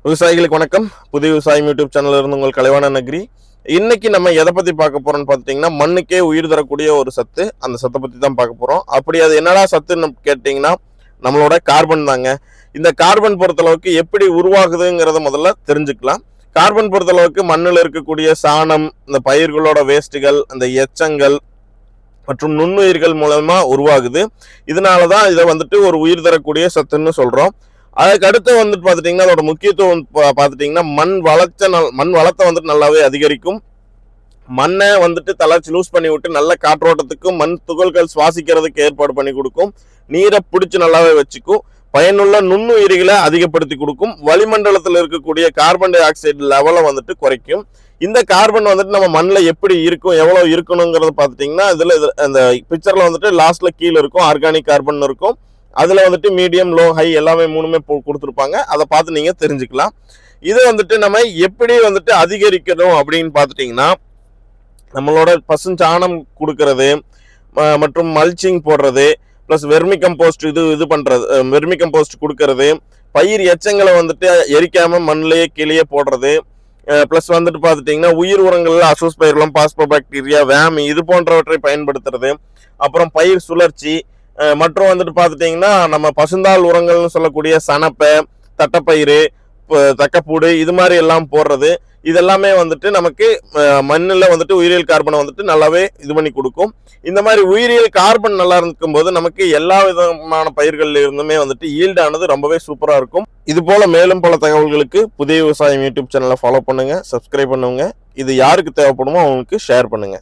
விவசாயிகளுக்கு வணக்கம். புதிய விவசாயம் யூடியூப் சேனல்ல இருந்து உங்கள் கலைவாணன் நகரி. இன்னைக்கு நம்ம எதை பத்தி பார்க்க போறோம்னு பார்த்துட்டீங்கன்னா, மண்ணுக்கே உயிர் தரக்கூடிய ஒரு சத்து. அந்த சத்தை பத்தி தான் பார்க்க போறோம். அப்படி அது என்னடா சத்துன்னு கேட்டீங்கன்னா, நம்மளோட கார்பன் தாங்க. இந்த கார்பன் பொறுத்தளவுக்கு எப்படி உருவாகுதுங்கிறத முதல்ல தெரிஞ்சுக்கலாம். கார்பன் பொறுத்தளவுக்கு மண்ணில் இருக்கக்கூடிய சாணம், இந்த பயிர்களோட வேஸ்ட்டுகள், அந்த எச்சங்கள் மற்றும் நுண்ணுயிர்கள் மூலமா உருவாகுது. இதனாலதான் இதை வந்துட்டு ஒரு உயிர் தரக்கூடிய சத்துன்னு சொல்றோம். அதுக்கு அடுத்து வந்துட்டு பார்த்துட்டிங்கன்னா, அதோட முக்கியத்துவம் பார்த்துட்டிங்கன்னா, மண் வளத்தை வந்துட்டு நல்லாவே அதிகரிக்கும். மண்ணை வந்துட்டு தளர்ச்சி லூஸ் பண்ணி விட்டு நல்ல காற்றோட்டத்துக்கும் மண் துகள்கள் சுவாசிக்கிறதுக்கு ஏற்பாடு பண்ணி கொடுக்கும். நீரை பிடிச்சி நல்லாவே வச்சுக்கும். பயனுள்ள நுண்ணுயிரிகளை அதிகப்படுத்தி கொடுக்கும். வளிமண்டலத்தில் இருக்கக்கூடிய கார்பன் டை ஆக்சைடு லெவலை வந்துட்டு குறைக்கும். இந்த கார்பன் வந்துட்டு நம்ம மண்ணில் எப்படி இருக்கும், எவ்வளோ இருக்கணுங்கிறத பார்த்துட்டிங்கன்னா, இதில் அந்த பிக்சரில் வந்துட்டு லாஸ்ட்டில் கீழே இருக்கும் ஆர்கானிக் கார்பன் இருக்கும். அதில் வந்துட்டு மீடியம், லோ, ஹை எல்லாமே மூணுமே கொடுத்துருப்பாங்க. அதை பார்த்து நீங்கள் தெரிஞ்சுக்கலாம். இதை வந்துட்டு நம்ம எப்படி வந்துட்டு அதிகரிக்கணும் அப்படின்னு பார்த்துட்டிங்கன்னா, நம்மளோட பசுஞ்சாணம் கொடுக்கறது மற்றும் மல்ச்சிங் போடுறது, ப்ளஸ் வெர்மி கம்போஸ்ட் இது பண்ணுறது, வெர்மி கம்போஸ்ட் கொடுக்கறது, பயிர் எச்சங்களை வந்துட்டு எரிக்காமல் மண்ணிலேயே கீழே போடுறது, ப்ளஸ் வந்துட்டு பார்த்துட்டிங்கன்னா உயிர் உரங்களில் அசோஸ்பைரலம், பாஸ்போபாக்டீரியா, வேம் இது போன்றவற்றை பயன்படுத்துறது, அப்புறம் பயிர் சுழற்சி மற்றும் வந்துட்டு பார்த்துட்டிங்கன்னா நம்ம பசுந்தாள் உரங்கள்னு சொல்லக்கூடிய சணப்பை, தட்டைப்பயிறு, தக்கப்பூடு இது மாதிரி எல்லாம் போடுறது. இதெல்லாமே வந்துட்டு நமக்கு மண்ணில் வந்துட்டு உயிரியல் கார்பனை வந்துட்டு நல்லாவே இது பண்ணி கொடுக்கும். இந்த மாதிரி உயிரியல் கார்பன் நல்லா இருக்கும்போது நமக்கு எல்லா விதமான பயிர்கள்ல இருந்துமே வந்துட்டு ஈல்டானது ரொம்பவே சூப்பராக இருக்கும். இது போல மேலும் பல தகவல்களுக்கு புதிய விவசாயம் யூடியூப் சேனலை ஃபாலோ பண்ணுங்க, சப்ஸ்கிரைப் பண்ணுங்க. இது யாருக்கு தேவைப்படுமோ அவங்களுக்கு ஷேர் பண்ணுங்க.